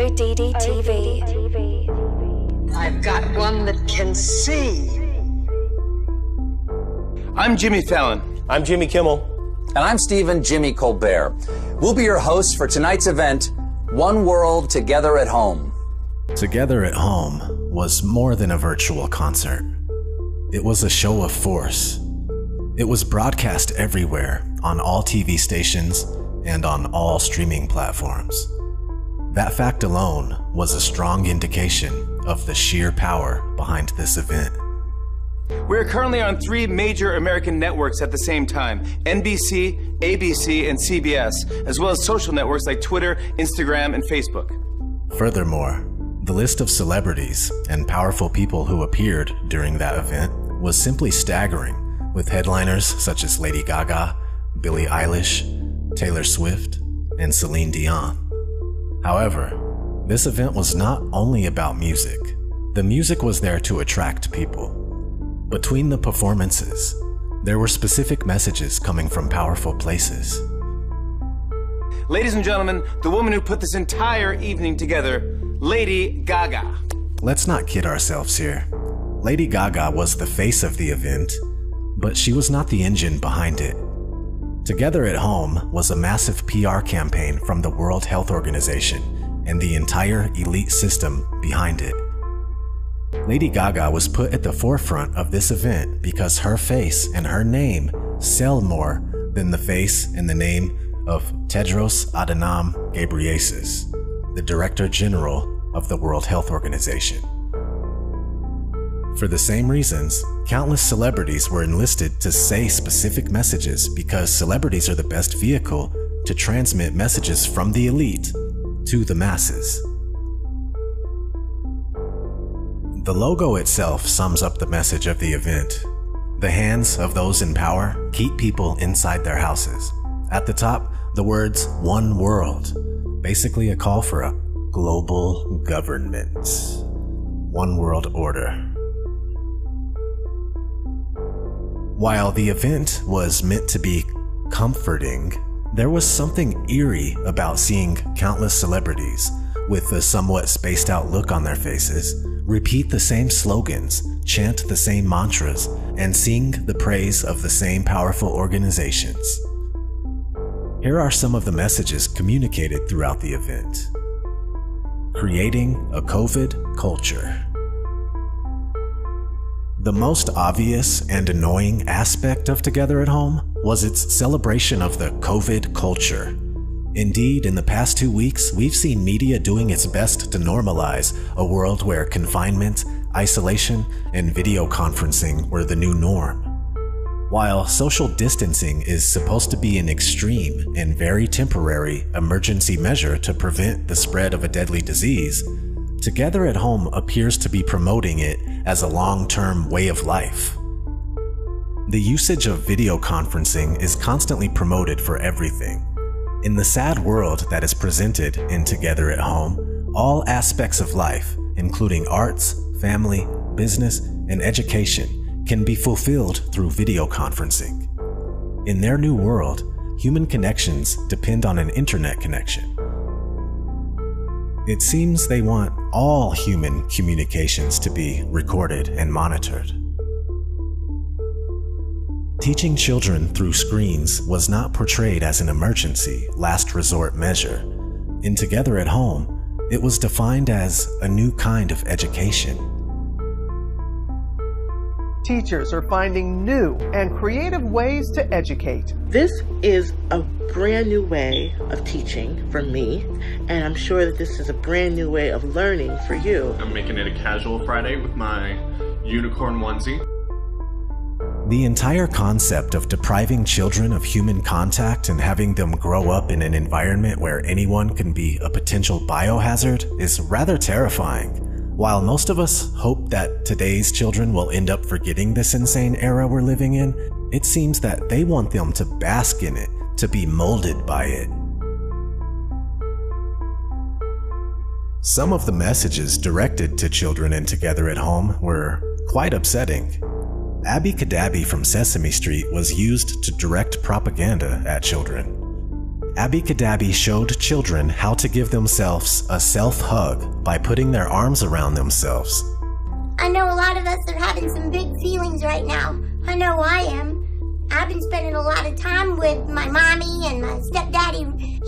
ODDTV. I've got one that can see. I'm Jimmy Fallon. I'm Jimmy Kimmel. And I'm Stephen Jimmy Colbert. We'll be your hosts for tonight's event, One World Together at Home. Together at Home was more than a virtual concert. It was a show of force. It was broadcast everywhere, on all TV stations and on all streaming platforms. That fact alone was a strong indication of the sheer power behind this event. We're currently on 3 major American networks at the same time: NBC, ABC, and CBS, as well as social networks like Twitter, Instagram, and Facebook. Furthermore, the list of celebrities and powerful people who appeared during that event was simply staggering, with headliners such as Lady Gaga, Billie Eilish, Taylor Swift, and Celine Dion. However, this event was not only about music. The music was there to attract people. Between the performances, there were specific messages coming from powerful places. Ladies and gentlemen, the woman who put this entire evening together, Lady Gaga. Let's not kid ourselves here. Lady Gaga was the face of the event, but she was not the engine behind it. Together at Home was a massive PR campaign from the World Health Organization and the entire elite system behind it. Lady Gaga was put at the forefront of this event because her face and her name sell more than the face and the name of Tedros Adhanom Ghebreyesus, the Director General of the World Health Organization. For the same reasons, countless celebrities were enlisted to say specific messages because celebrities are the best vehicle to transmit messages from the elite to the masses. The logo itself sums up the message of the event. The hands of those in power keep people inside their houses. At the top, the words "One World," basically a call for a global government. One world order. While the event was meant to be comforting, there was something eerie about seeing countless celebrities, with a somewhat spaced out look on their faces, repeat the same slogans, chant the same mantras, and sing the praise of the same powerful organizations. Here are some of the messages communicated throughout the event. Creating a COVID culture. The most obvious and annoying aspect of Together at Home was its celebration of the COVID culture. Indeed, in the past 2 weeks, we've seen media doing its best to normalize a world where confinement, isolation, and video conferencing were the new norm. While social distancing is supposed to be an extreme and very temporary emergency measure to prevent the spread of a deadly disease, Together at Home appears to be promoting it as a long-term way of life. The usage of video conferencing is constantly promoted for everything. In the sad world that is presented in Together at Home, all aspects of life, including arts, family, business, and education, can be fulfilled through video conferencing. In their new world, human connections depend on an internet connection. It seems they want all human communications to be recorded and monitored. Teaching children through screens was not portrayed as an emergency, last resort measure. In Together at Home, it was defined as a new kind of education. Teachers are finding new and creative ways to educate. This is a brand new way of teaching for me, and I'm sure that this is a brand new way of learning for you. I'm making it a casual Friday with my unicorn onesie. The entire concept of depriving children of human contact and having them grow up in an environment where anyone can be a potential biohazard is rather terrifying. While most of us hope that today's children will end up forgetting this insane era we're living in, it seems that they want them to bask in it, to be molded by it. Some of the messages directed to children in Together at Home were quite upsetting. Abby Cadabby from Sesame Street was used to direct propaganda at children. Abby showed children how to give themselves a self-hug by putting their arms around themselves. I know a lot of us are having some big feelings right now. I know I am. I've been spending a lot of time with my mommy and my stepdaddy.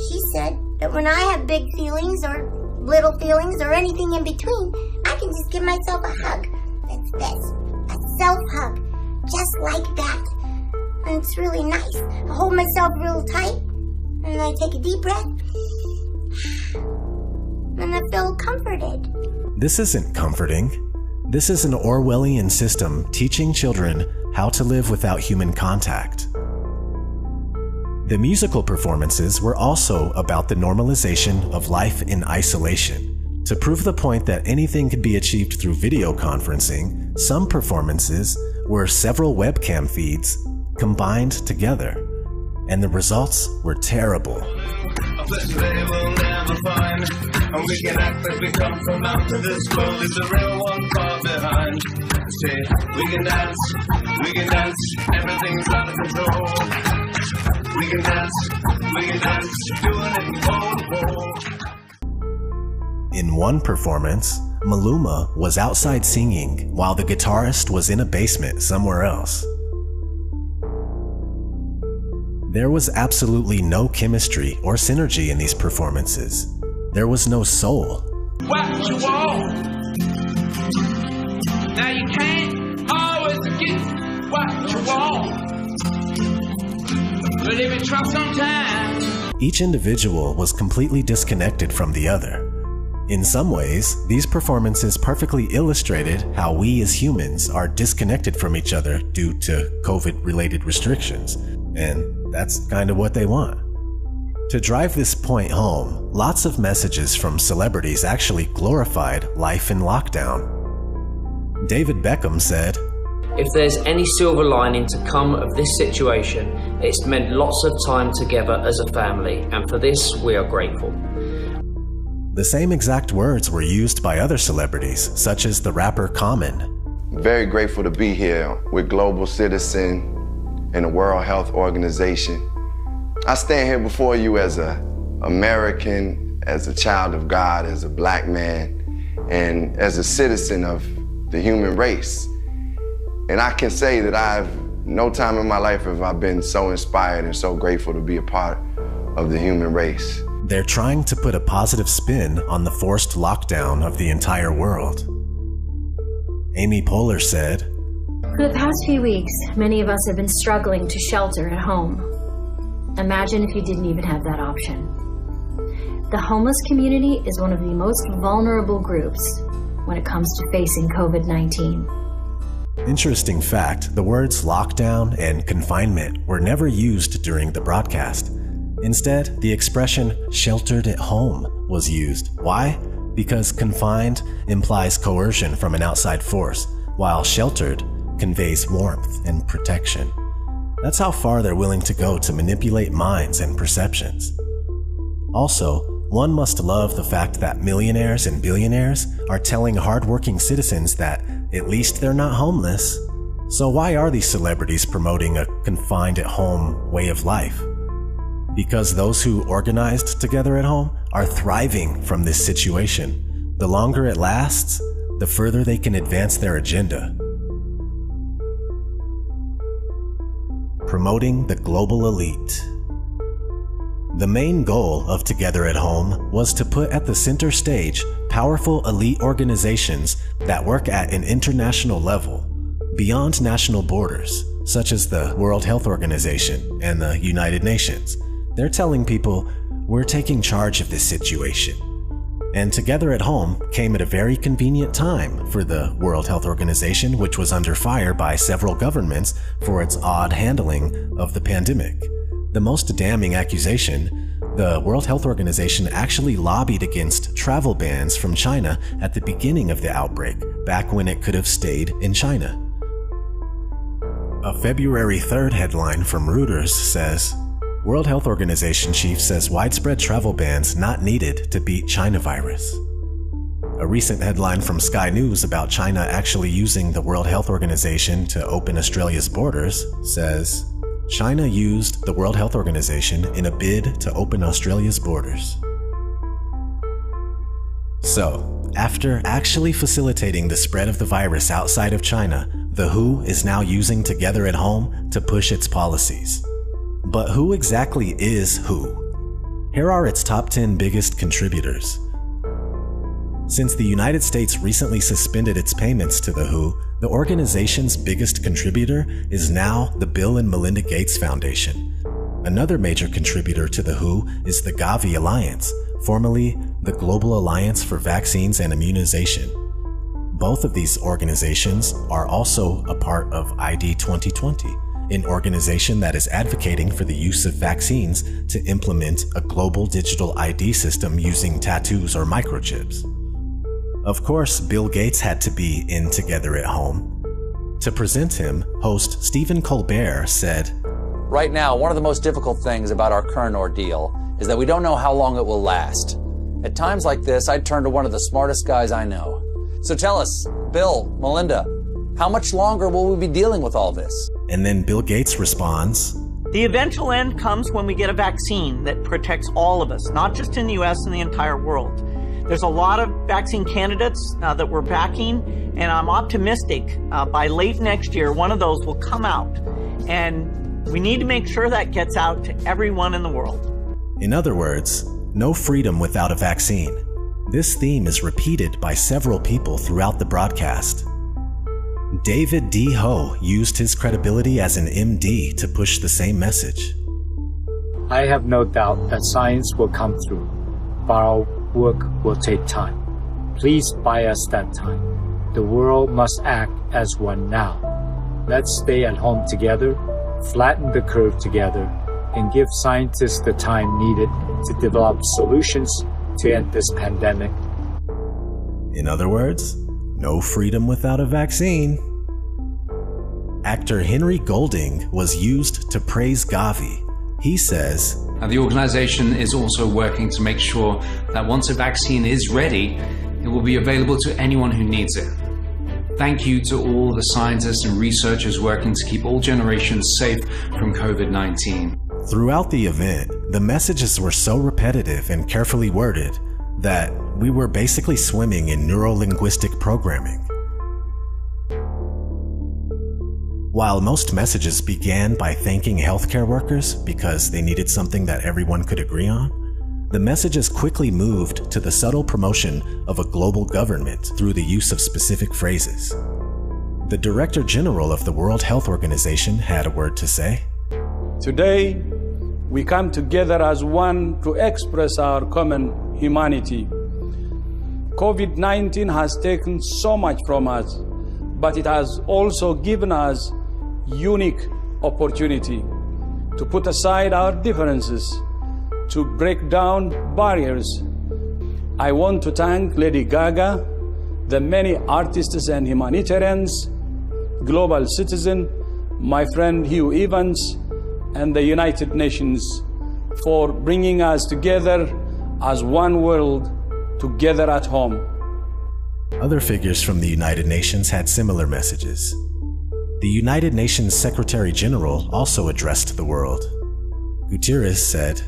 She said that when I have big feelings or little feelings or anything in between, I can just give myself a hug. It's this, a self-hug, just like that. And it's really nice. I hold myself real tight, and I take a deep breath, and I feel comforted. This isn't comforting. This is an Orwellian system teaching children how to live without human contact. The musical performances were also about the normalization of life in isolation. To prove the point that anything could be achieved through video conferencing, some performances were several webcam feeds combined together, and the results were terrible. We can act like we come from out of this world. Is the real one far behind? Say, we can dance, everything's out of control. We can dance, doing it pole. In one performance, Maluma was outside singing while the guitarist was in a basement somewhere else. There was absolutely no chemistry or synergy in these performances. There was no soul. What you want? Now you can't always get what you want. But if you try sometime. Each individual was completely disconnected from the other. In some ways, these performances perfectly illustrated how we as humans are disconnected from each other due to COVID-related restrictions. And that's kind of what they want. To drive this point home, lots of messages from celebrities actually glorified life in lockdown. David Beckham said, "If there's any silver lining to come of this situation, it's meant lots of time together as a family, and for this we are grateful." The same exact words were used by other celebrities, such as the rapper Common. Very grateful to be here with Global Citizen and the World Health Organization. I stand here before you as an American, as a child of God, as a black man, and as a citizen of the human race. And I can say that no time in my life have I been so inspired and so grateful to be a part of the human race. They're trying to put a positive spin on the forced lockdown of the entire world. Amy Poehler said, "For the past few weeks, many of us have been struggling to shelter at home. Imagine if you didn't even have that option. The homeless community is one of the most vulnerable groups when it comes to facing COVID-19. Interesting fact, the words lockdown and confinement were never used during the broadcast. Instead, the expression sheltered at home was used. Why? Because confined implies coercion from an outside force, while sheltered conveys warmth and protection. That's how far they're willing to go to manipulate minds and perceptions. Also, one must love the fact that millionaires and billionaires are telling hardworking citizens that at least they're not homeless. So why are these celebrities promoting a confined at home way of life? Because those who organized together at home are thriving from this situation. The longer it lasts, the further they can advance their agenda. Promoting the global elite. The main goal of Together at Home was to put at the center stage powerful elite organizations that work at an international level, beyond national borders, such as the World Health Organization and the United Nations. They're telling people, we're taking charge of this situation. And Together at Home came at a very convenient time for the World Health Organization, which was under fire by several governments for its odd handling of the pandemic. The most damning accusation, the World Health Organization actually lobbied against travel bans from China at the beginning of the outbreak, back when it could have stayed in China. A February 3rd headline from Reuters says, World Health Organization chief says widespread travel bans not needed to beat China virus. A recent headline from Sky News about China actually using the World Health Organization to open Australia's borders says, China used the World Health Organization in a bid to open Australia's borders. So, after actually facilitating the spread of the virus outside of China, the WHO is now using Together at Home to push its policies. But who exactly is WHO? Here are its top 10 biggest contributors. Since the United States recently suspended its payments to the WHO, the organization's biggest contributor is now the Bill and Melinda Gates Foundation. Another major contributor to the WHO is the Gavi Alliance, formerly the Global Alliance for Vaccines and Immunization. Both of these organizations are also a part of O.D.D 2020, an organization that is advocating for the use of vaccines to implement a global digital ID system using tattoos or microchips. Of course, Bill Gates had to be in Together at Home. To present him, host Stephen Colbert said, "Right now, one of the most difficult things about our current ordeal is that we don't know how long it will last. At times like this, I'd turn to one of the smartest guys I know. So tell us, Bill, Melinda, how much longer will we be dealing with all this?" And then Bill Gates responds, "The eventual end comes when we get a vaccine that protects all of us, not just in the US and the entire world. There's a lot of vaccine candidates that we're backing, and I'm optimistic by late next year, one of those will come out. And we need to make sure that gets out to everyone in the world." In other words, no freedom without a vaccine. This theme is repeated by several people throughout the broadcast. David D. Ho used his credibility as an MD to push the same message. "I have no doubt that science will come through, but our work will take time. Please buy us that time. The world must act as one now. Let's stay at home together, flatten the curve together, and give scientists the time needed to develop solutions to end this pandemic." In other words, no freedom without a vaccine. Actor Henry Golding was used to praise Gavi. He says, The organization is also working to make sure that once a vaccine is ready, it will be available to anyone who needs it. Thank you to all the scientists and researchers working to keep all generations safe from COVID-19. Throughout the event, the messages were so repetitive and carefully worded that we were basically swimming in neuro-linguistic programming. While most messages began by thanking healthcare workers because they needed something that everyone could agree on, the messages quickly moved to the subtle promotion of a global government through the use of specific phrases. The Director General of the World Health Organization had a word to say. "Today, we come together as one to express our common humanity. COVID-19 has taken so much from us, but it has also given us unique opportunity to put aside our differences, to break down barriers. I want to thank Lady Gaga, the many artists and humanitarians, Global Citizen, my friend Hugh Evans, and the United Nations for bringing us together as one world, together at home." Other figures from the United Nations had similar messages. The United Nations Secretary General also addressed the world. Guterres said,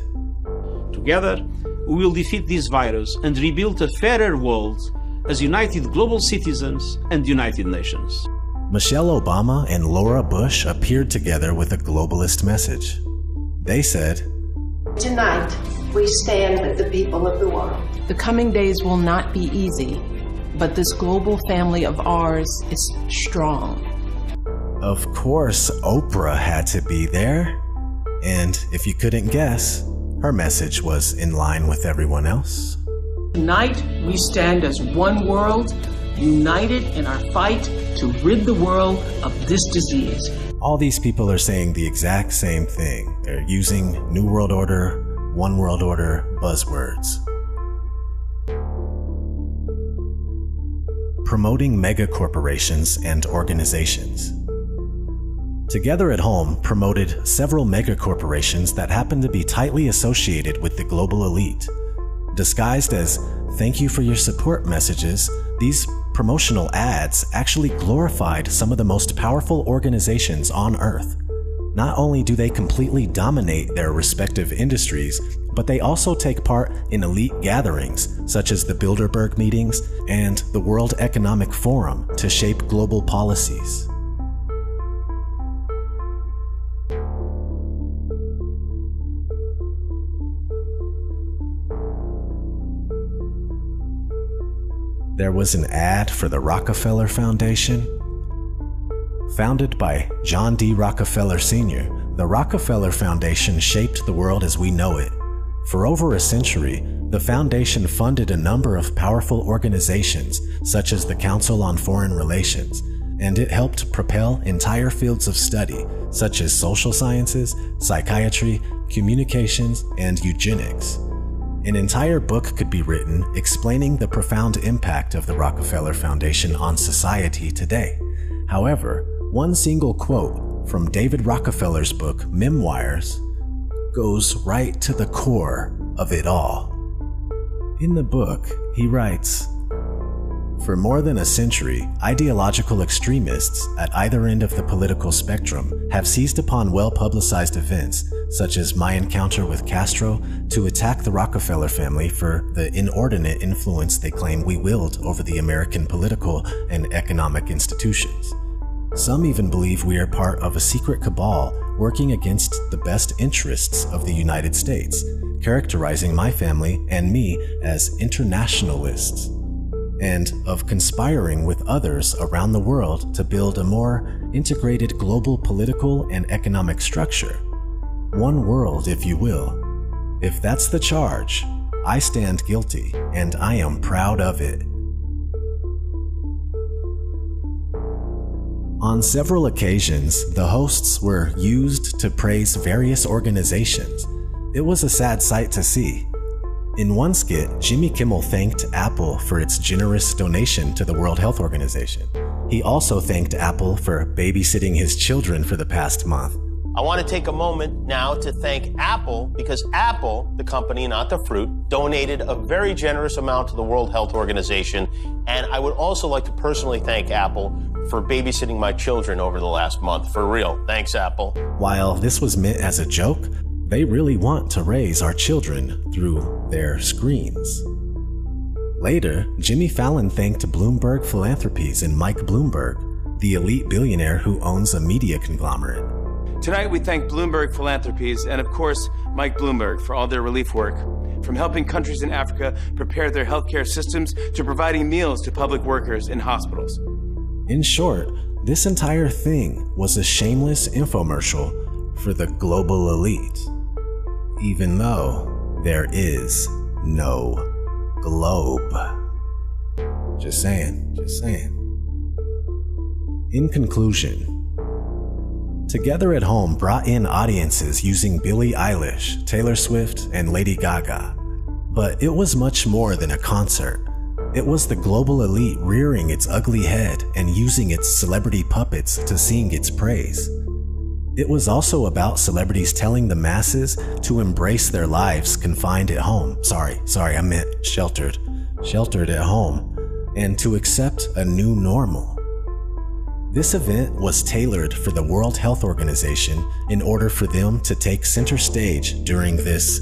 "Together, we will defeat this virus and rebuild a fairer world as united global citizens and United Nations." Michelle Obama and Laura Bush appeared together with a globalist message. They said, "Tonight, we stand with the people of the world. The coming days will not be easy, but this global family of ours is strong." Of course, Oprah had to be there. And if you couldn't guess, her message was in line with everyone else. "Tonight, we stand as one world, united in our fight to rid the world of this disease." All these people are saying the exact same thing. They're using New World Order, One World Order buzzwords. Promoting mega corporations and organizations. Together at Home promoted several mega corporations that happen to be tightly associated with the global elite. Disguised as "thank you for your support" messages, these promotional ads actually glorified some of the most powerful organizations on Earth. Not only do they completely dominate their respective industries, but they also take part in elite gatherings such as the Bilderberg meetings and the World Economic Forum to shape global policies. There was an ad for the Rockefeller Foundation. Founded by John D. Rockefeller Sr., the Rockefeller Foundation shaped the world as we know it. For over a century, the foundation funded a number of powerful organizations, such as the Council on Foreign Relations, and it helped propel entire fields of study, such as social sciences, psychiatry, communications, and eugenics. An entire book could be written explaining the profound impact of the Rockefeller Foundation on society today. However, one single quote from David Rockefeller's book, Memoirs, goes right to the core of it all. In the book, he writes, "For more than a century, ideological extremists at either end of the political spectrum have seized upon well-publicized events, such as my encounter with Castro, to attack the Rockefeller family for the inordinate influence they claim we wield over the American political and economic institutions. Some even believe we are part of a secret cabal working against the best interests of the United States, characterizing my family and me as internationalists, and of conspiring with others around the world to build a more integrated global political and economic structure. One world, if you will. If that's the charge, I stand guilty, and I am proud of it." On several occasions, the hosts were used to praise various organizations. It was a sad sight to see. In one skit, Jimmy Kimmel thanked Apple for its generous donation to the World Health Organization. He also thanked Apple for babysitting his children for the past month. I want to take a moment now to thank Apple, because Apple, the company, not the fruit, donated a very generous amount to the World Health Organization. And I would also like to personally thank Apple for babysitting my children over the last month. For real. Thanks, Apple. While this was meant as a joke, they really want to raise our children through their screens. Later, Jimmy Fallon thanked Bloomberg Philanthropies and Mike Bloomberg, the elite billionaire who owns a media conglomerate. Tonight, we thank Bloomberg Philanthropies and, of course, Mike Bloomberg for all their relief work, from helping countries in Africa prepare their healthcare systems to providing meals to public workers in hospitals. In short, this entire thing was a shameless infomercial for the global elite, even though there is no globe. Just saying, just saying. In conclusion, Together at Home brought in audiences using Billie Eilish, Taylor Swift, and Lady Gaga. But it was much more than a concert. It was the global elite rearing its ugly head and using its celebrity puppets to sing its praise. It was also about celebrities telling the masses to embrace their lives confined at home. Sorry, I meant sheltered at home, and to accept a new normal. This event was tailored for the World Health Organization in order for them to take center stage during this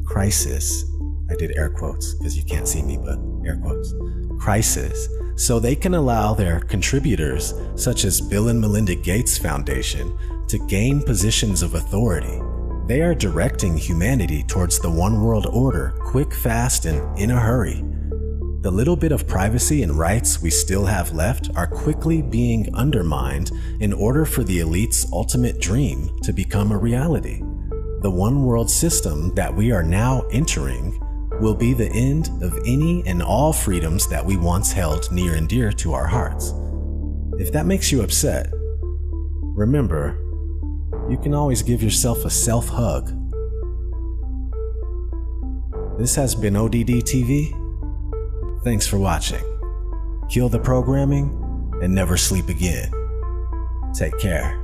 crisis. I did air quotes because you can't see me, but air quotes. Crisis. So they can allow their contributors, such as Bill and Melinda Gates Foundation, to gain positions of authority. They are directing humanity towards the one world order, quick, fast, and in a hurry. The little bit of privacy and rights we still have left are quickly being undermined in order for the elite's ultimate dream to become a reality. The one world system that we are now entering will be the end of any and all freedoms that we once held near and dear to our hearts. If that makes you upset, remember, you can always give yourself a self-hug. This has been O.D.D TV. Thanks for watching. Kill the programming and never sleep again. Take care.